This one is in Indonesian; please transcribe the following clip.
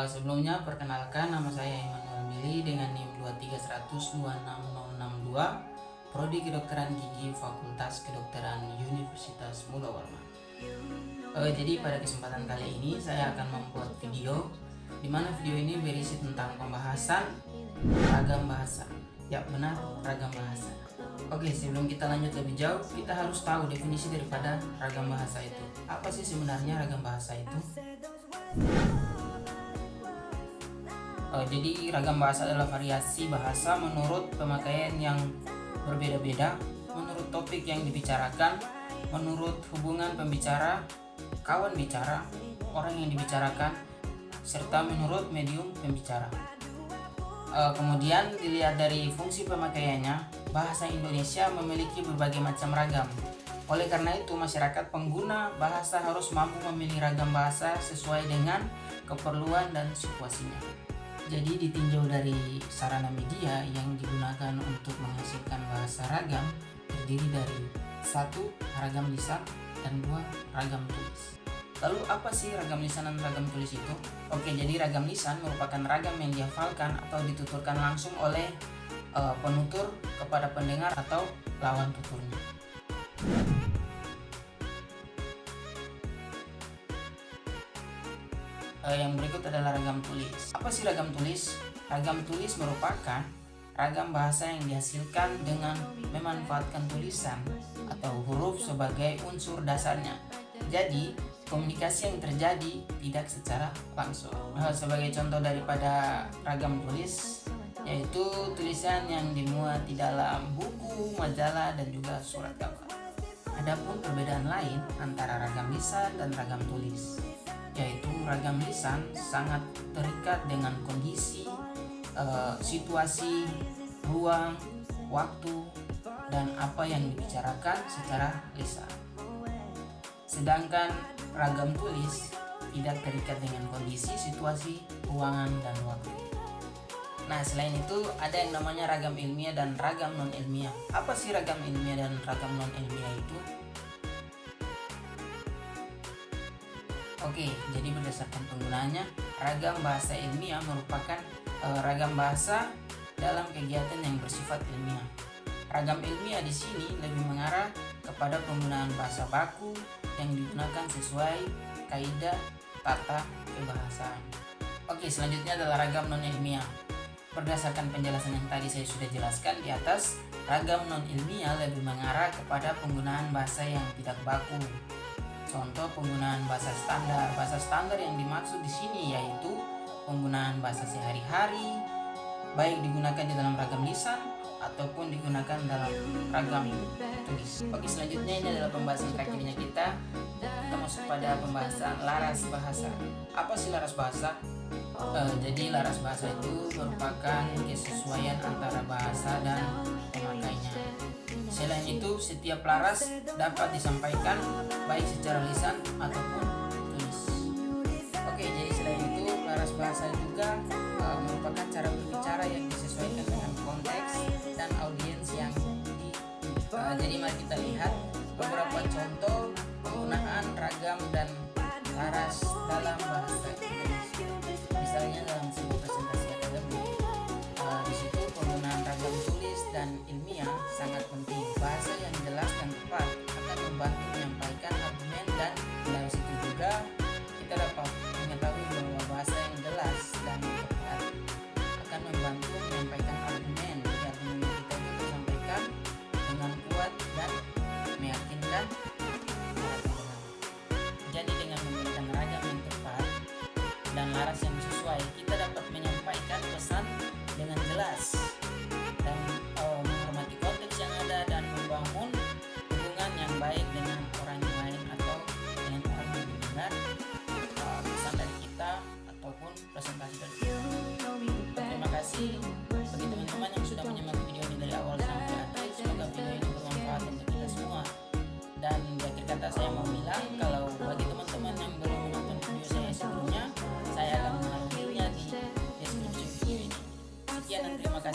Sebelumnya perkenalkan, nama saya Immanuel Billy dengan NIM 231002662, Prodi Kedokteran Gigi Fakultas Kedokteran Universitas Muda Warman. Jadi pada kesempatan kali ini saya akan membuat video di mana video ini berisi tentang pembahasan ragam bahasa. Ya benar, ragam bahasa. Oke, sebelum kita lanjut lebih jauh, kita harus tahu definisi daripada ragam bahasa itu. Apa sih sebenarnya ragam bahasa itu? Jadi ragam bahasa adalah variasi bahasa menurut pemakaian yang berbeda-beda, menurut topik yang dibicarakan, menurut hubungan pembicara, kawan bicara, orang yang dibicarakan, serta menurut medium pembicara. Kemudian dilihat dari fungsi pemakaiannya, bahasa Indonesia memiliki berbagai macam ragam. Oleh karena itu, masyarakat pengguna bahasa harus mampu memilih ragam bahasa sesuai dengan keperluan dan situasinya. Jadi ditinjau dari sarana media yang digunakan untuk menghasilkan bahasa ragam terdiri dari 1. Ragam lisan dan 2. Ragam tulis. Lalu apa sih ragam lisan dan ragam tulis itu? Oke, jadi ragam lisan merupakan ragam yang dihafalkan atau dituturkan langsung oleh penutur kepada pendengar atau lawan tuturnya. Yang berikut adalah ragam tulis. Apa sih ragam tulis? Ragam tulis merupakan ragam bahasa yang dihasilkan dengan memanfaatkan tulisan atau huruf sebagai unsur dasarnya. Jadi, komunikasi yang terjadi tidak secara langsung. Sebagai contoh daripada ragam tulis, yaitu tulisan yang dimuat di dalam buku, majalah, dan juga surat kabar. Adapun perbedaan lain antara ragam lisan dan ragam tulis, yaitu ragam lisan sangat terikat dengan kondisi, situasi, ruang, waktu, dan apa yang dibicarakan secara lisan. Sedangkan ragam tulis tidak terikat dengan kondisi, situasi, ruangan, dan waktu. Nah, selain itu ada yang namanya ragam ilmiah dan ragam non-ilmiah. Apa sih ragam ilmiah dan ragam non-ilmiah itu? Oke, jadi berdasarkan penggunaannya, ragam bahasa ilmiah merupakan ragam bahasa dalam kegiatan yang bersifat ilmiah. Ragam ilmiah di sini lebih mengarah kepada penggunaan bahasa baku yang digunakan sesuai kaidah tata kebahasaan. Oke, selanjutnya adalah ragam non-ilmiah. Berdasarkan penjelasan yang tadi saya sudah jelaskan di atas, ragam non-ilmiah lebih mengarah kepada penggunaan bahasa yang tidak baku. Contoh penggunaan bahasa standar. Bahasa standar yang dimaksud di sini yaitu penggunaan bahasa sehari-hari, baik digunakan di dalam ragam lisan ataupun digunakan dalam ragam tulis. Oke, selanjutnya ini adalah pembahasan terakhirnya kita. Kita masuk pada pembahasan laras bahasa. Apa sih laras bahasa? Jadi laras bahasa itu merupakan kesesuaian antara bahasa dan pemakainya. Selain itu, setiap laras dapat disampaikan baik secara lisan ataupun tulis. Oke, jadi selain itu, laras bahasa juga merupakan cara berbicara yang disesuaikan dengan konteks dan audiens yang jadi mari kita lihat beberapa contoh penggunaan ragam dan laras dalam bahasa Indonesia. Misalnya dalam sebuah presentasi akademik, di situ penggunaan ragam tulis dan ilmiah sangat penting. Bahasa yang jelas dan tepat akan membantu menyampaikan argumen, dan dari situ juga kita dapat mengetahui bahwa bahasa yang jelas dan tepat akan membantu menyampaikan argumen. Jadi argumen yang kita itu disampaikan dengan kuat dan meyakinkan para pendengar. Jadi dengan menggunakan ragam yang tepat dan laras yang sesuai, kita dapat menyampaikan pesan dengan jelas dan menghormati konteks yang ada dan membangun hubungan yang baik dengan orang lain atau dengan orang yang mendengar pesan dari kita ataupun presentasi dari kita. Terima kasih bagi teman-teman yang sudah menyimak video ini dari awal sampai akhir. Semoga video ini bermanfaat untuk kita semua. Dan di akhir kata saya mau bilang kalau bagi teman-teman yang belum menonton video saya sebelumnya, saya akan menaruh linknya di deskripsi video ini. Sekian dan terima kasih.